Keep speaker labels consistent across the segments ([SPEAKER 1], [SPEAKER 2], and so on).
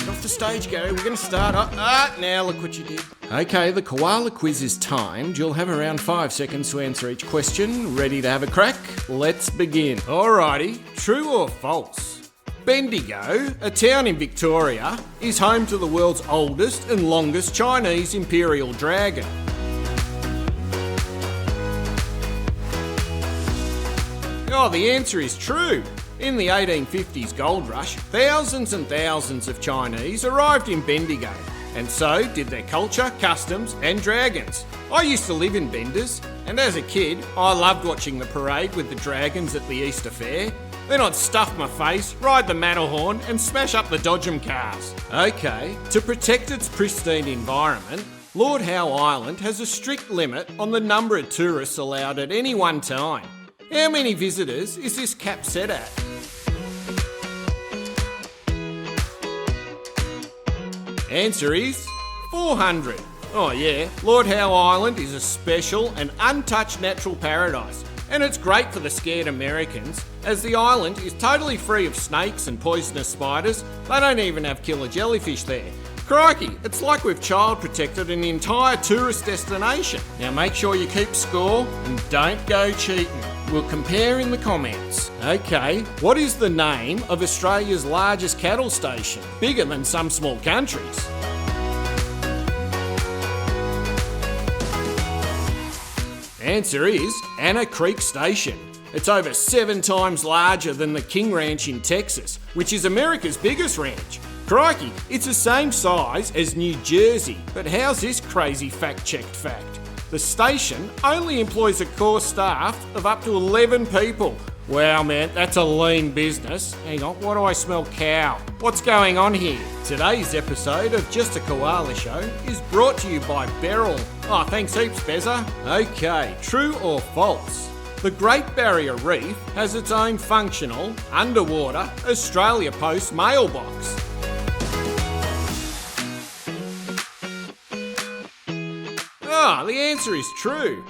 [SPEAKER 1] Get off the stage, Gary. We're going to start. Now look what you did. Okay, the koala quiz is timed. You'll have around 5 seconds to answer each question. Ready to have a crack? Let's begin. Alrighty, true or false? Bendigo, a town in Victoria, is home to the world's oldest and longest Chinese imperial dragon. Oh, the answer is true. In the 1850s gold rush, thousands and thousands of Chinese arrived in Bendigo, and so did their culture, customs and dragons. I used to live in Benders, and as a kid, I loved watching the parade with the dragons at the Easter Fair. Then I'd stuff my face, ride the Matterhorn and smash up the Dodgem cars. Okay, to protect its pristine environment, Lord Howe Island has a strict limit on the number of tourists allowed at any one time. How many visitors is this cap set at? Answer is 400. Oh yeah, Lord Howe Island is a special and untouched natural paradise, and it's great for the scared Americans, as the island is totally free of snakes and poisonous spiders. They don't even have killer jellyfish there. Crikey, it's like we've child protected an entire tourist destination. Now make sure you keep score and don't go cheating. We'll compare in the comments. Okay, what is the name of Australia's largest cattle station? Bigger than some small countries. Answer is Anna Creek Station. It's over 7 times larger than the King Ranch in Texas, which is America's biggest ranch. Crikey, it's the same size as New Jersey. But how's this crazy fact-checked fact? The station only employs a core staff of up to 11 people. Wow man, that's a lean business. Hang on, why do I smell cow? What's going on here? Today's episode of Just A Koala Show is brought to you by Beryl. Oh, thanks heaps, Bezza. Okay, true or false? The Great Barrier Reef has its own functional, underwater, Australia Post mailbox. The answer is true.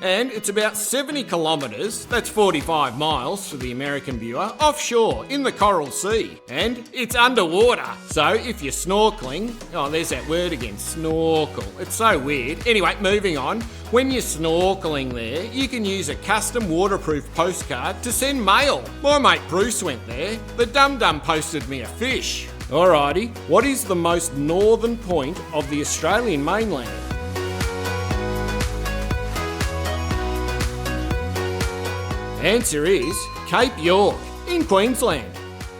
[SPEAKER 1] And it's about 70 kilometres, that's 45 miles for the American viewer, offshore in the Coral Sea. And it's underwater. So if you're snorkeling, there's that word again, snorkel. It's so weird. Anyway, moving on. When you're snorkeling there, you can use a custom waterproof postcard to send mail. My mate Bruce went there. The dum-dum posted me a fish. Alrighty, what is the most northern point of the Australian mainland? Answer is Cape York in Queensland.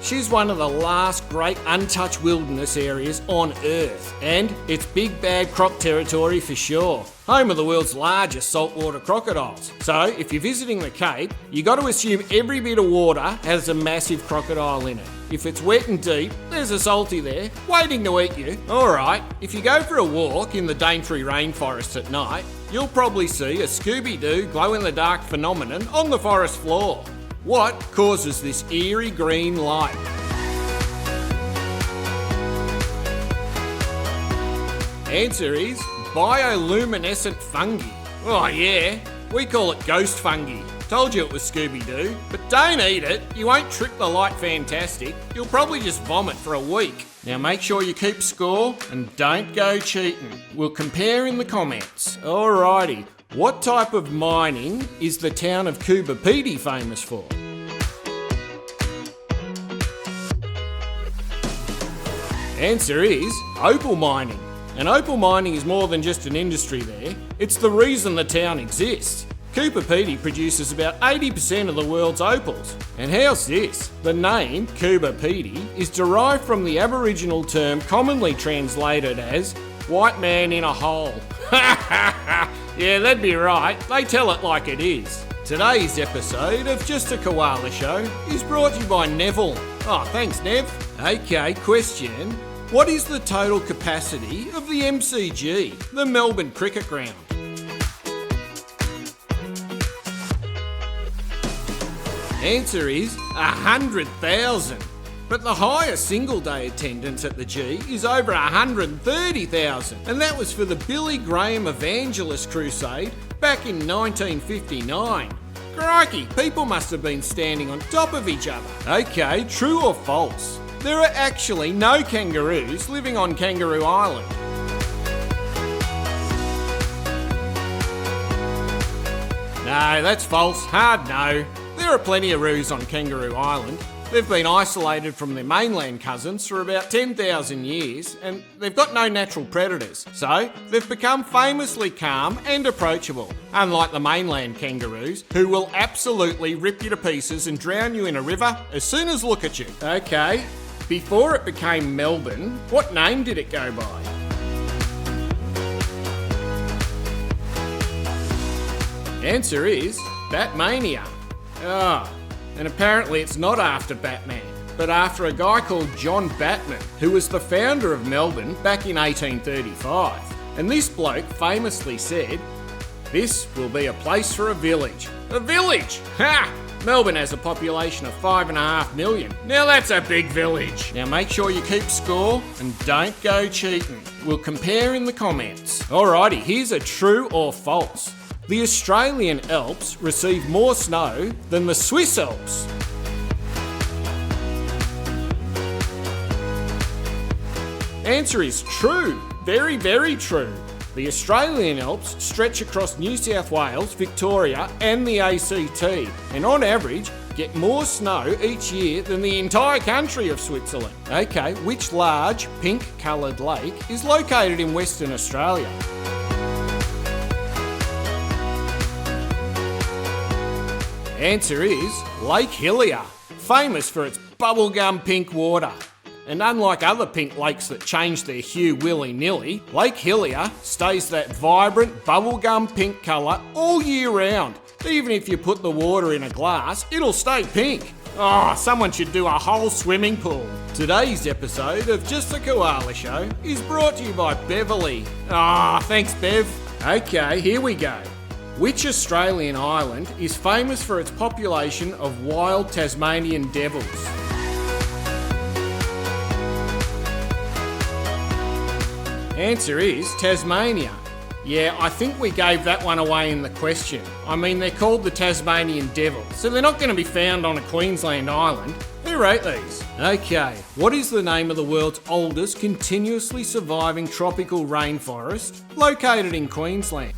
[SPEAKER 1] She's one of the last great untouched wilderness areas on Earth, and it's big bad croc territory for sure. Home of the world's largest saltwater crocodiles. So if you're visiting the Cape, you got to assume every bit of water has a massive crocodile in it. If it's wet and deep, there's a salty there, waiting to eat you. Alright, if you go for a walk in the Daintree rainforest at night, you'll probably see a Scooby-Doo glow-in-the-dark phenomenon on the forest floor. What causes this eerie green light? Answer is bioluminescent fungi. Oh yeah, we call it ghost fungi. Told you it was Scooby-Doo, but don't eat it. You won't trip the light fantastic. You'll probably just vomit for a week. Now make sure you keep score and don't go cheating. We'll compare in the comments. Alrighty, what type of mining is the town of Kubapiti famous for? Answer is opal mining. And opal mining is more than just an industry there. It's the reason the town exists. Kubapiti produces about 80% of the world's opals. And how's this? The name Kubapiti is derived from the Aboriginal term commonly translated as white man in a hole. Yeah, that'd be right. They tell it like it is. Today's episode of Just A Koala Show is brought to you by Neville. Oh, thanks Nev. Okay, question. What is the total capacity of the MCG, the Melbourne Cricket Ground? Answer is 100,000. But the highest single day attendance at the G is over 130,000. And that was for the Billy Graham Evangelist Crusade back in 1959. Crikey, people must have been standing on top of each other. Okay, true or false? there are actually no kangaroos living on Kangaroo Island. No, that's false. Hard no. There are plenty of roos on Kangaroo Island. They've been isolated from their mainland cousins for about 10,000 years, and they've got no natural predators, so they've become famously calm and approachable, unlike the mainland kangaroos, who will absolutely rip you to pieces and drown you in a river as soon as look at you. Okay, before it became Melbourne, what name did it go by? Answer is Batmania. And apparently it's not after Batman, but after a guy called John Batman, who was the founder of Melbourne back in 1835. And this bloke famously said, "This will be a place for a village." A village! Ha! Melbourne has a population of 5.5 million. Now that's a big village. Now make sure you keep score and don't go cheating. We'll compare in the comments. Alrighty, here's a true or false. The Australian Alps receive more snow than the Swiss Alps. Answer is true. Very, very true. The Australian Alps stretch across New South Wales, Victoria and the ACT, and on average get more snow each year than the entire country of Switzerland. Okay, which large pink-coloured lake is located in Western Australia? Answer is Lake Hillier, famous for its bubblegum pink water. And unlike other pink lakes that change their hue willy-nilly, Lake Hillier stays that vibrant bubblegum pink colour all year round. Even if you put the water in a glass, it'll stay pink. Oh, someone should do a whole swimming pool. Today's episode of Just A Koala Show is brought to you by Beverly. Thanks Bev. Okay, here we go. Which Australian island is famous for its population of wild Tasmanian devils? Answer is Tasmania. Yeah, I think we gave that one away in the question. I mean, they're called the Tasmanian devils, so they're not going to be found on a Queensland island. Who wrote these? Okay, what is the name of the world's oldest continuously surviving tropical rainforest located in Queensland?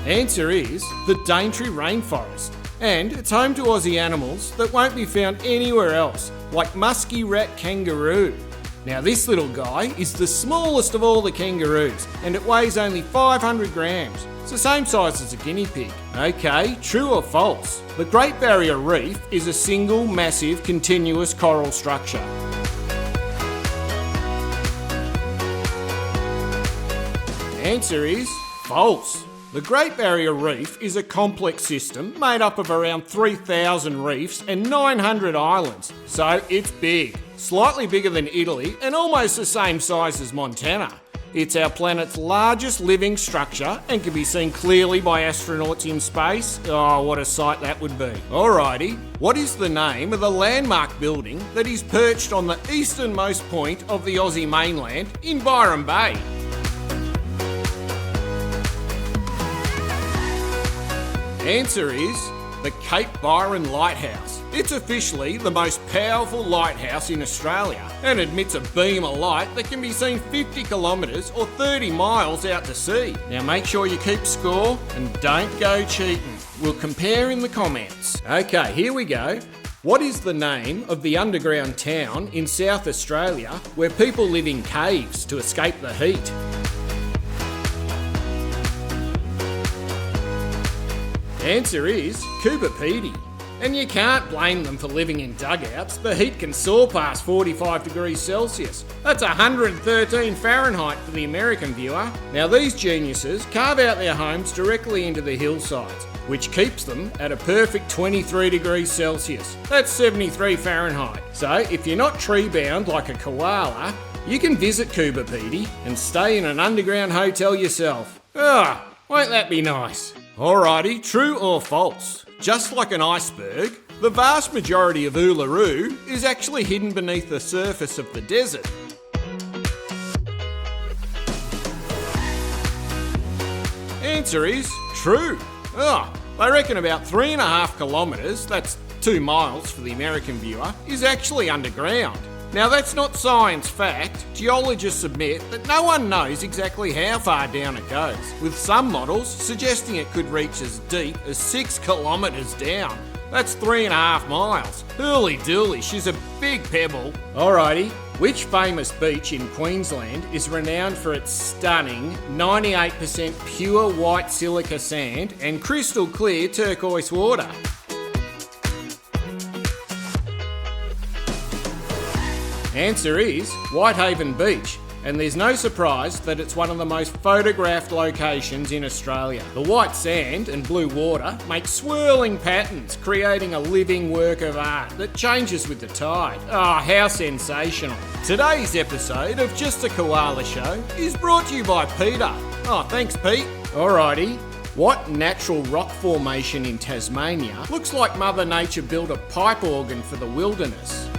[SPEAKER 1] Answer is the Daintree Rainforest, and it's home to Aussie animals that won't be found anywhere else, like musky rat kangaroo. Now this little guy is the smallest of all the kangaroos, and it weighs only 500 grams. It's the same size as a guinea pig. Okay, true or false? The Great Barrier Reef is a single, massive, continuous coral structure. Answer is false. The Great Barrier Reef is a complex system made up of around 3,000 reefs and 900 islands, so it's big, slightly bigger than Italy and almost the same size as Montana. It's our planet's largest living structure and can be seen clearly by astronauts in space. Oh, what a sight that would be. Alrighty, what is the name of the landmark building that is perched on the easternmost point of the Aussie mainland in Byron Bay? Answer is the Cape Byron Lighthouse. It's officially the most powerful lighthouse in Australia and admits a beam of light that can be seen 50 kilometres or 30 miles out to sea. Now make sure you keep score and don't go cheating. We'll compare in the comments. Okay, here we go. What is the name of the underground town in South Australia where people live in caves to escape the heat? Answer is Coober Pedy. And you can't blame them for living in dugouts. The heat can soar past 45 degrees Celsius. That's 113 Fahrenheit for the American viewer. Now these geniuses carve out their homes directly into the hillsides, which keeps them at a perfect 23 degrees Celsius. That's 73 Fahrenheit. So if you're not tree bound like a koala, you can visit Coober Pedy and stay in an underground hotel yourself. Won't that be nice? Alrighty, true or false? Just like an iceberg, the vast majority of Uluru is actually hidden beneath the surface of the desert. Answer is true. They reckon about 3.5 kilometres, that's 2 miles for the American viewer, is actually underground. Now that's not science fact. Geologists admit that no one knows exactly how far down it goes, with some models suggesting it could reach as deep as 6 kilometres down. That's 3.5 miles. Hurly dooly, she's a big pebble. Alrighty, which famous beach in Queensland is renowned for its stunning 98% pure white silica sand and crystal clear turquoise water? Answer is Whitehaven Beach, and there's no surprise that it's one of the most photographed locations in Australia. The white sand and blue water make swirling patterns, creating a living work of art that changes with the tide. Oh, how sensational. Today's episode of Just A Koala Show is brought to you by Peter. Oh, thanks Pete. Alrighty. What natural rock formation in Tasmania looks like Mother Nature built a pipe organ for the wilderness?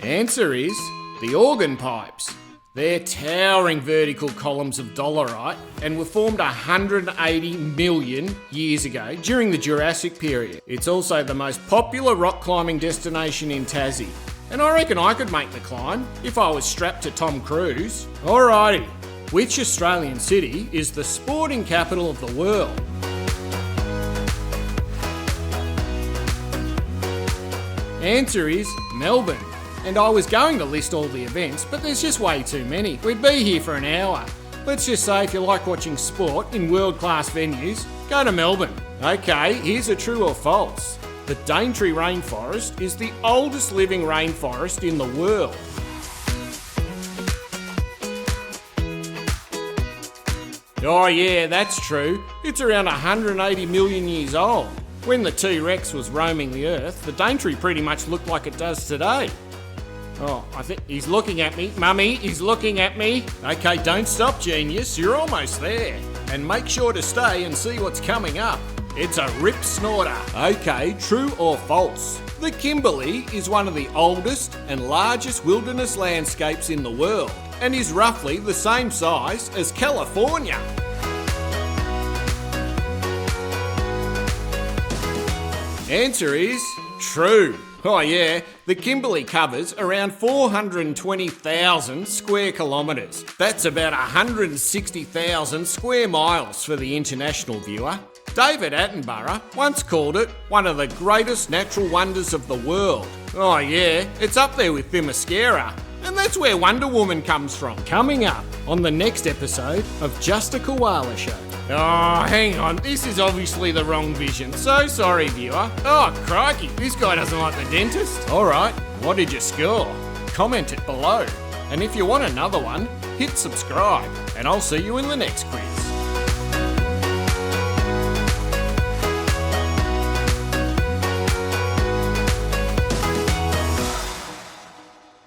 [SPEAKER 1] Answer is the organ pipes. They're towering vertical columns of dolerite and were formed 180 million years ago during the Jurassic period. It's also the most popular rock climbing destination in Tassie. And I reckon I could make the climb if I was strapped to Tom Cruise. Alrighty, which Australian city is the sporting capital of the world? Answer is Melbourne. And I was going to list all the events, but there's just way too many. We'd be here for an hour. Let's just say if you like watching sport in world-class venues, go to Melbourne. Okay, here's a true or false. The Daintree rainforest is the oldest living rainforest in the world. Oh yeah, that's true. It's around 180 million years old. When the T-Rex was roaming the earth, the Daintree pretty much looked like it does today. Oh, I think he's looking at me. Mummy, he's looking at me. Okay, don't stop, genius. You're almost there. And make sure to stay and see what's coming up. It's a rip snorter. Okay, true or false? The Kimberley is one of the oldest and largest wilderness landscapes in the world and is roughly the same size as California. Answer is true. Oh yeah, the Kimberley covers around 420,000 square kilometres. That's about 160,000 square miles for the international viewer. David Attenborough once called it one of the greatest natural wonders of the world. Oh yeah, it's up there with Themyscira. And that's where Wonder Woman comes from. Coming up on the next episode of Just A Koala Show. Oh, hang on, this is obviously the wrong vision. So sorry, viewer. Oh, crikey, this guy doesn't like the dentist. Alright, what did you score? Comment it below. And if you want another one, hit subscribe. And I'll see you in the next quiz.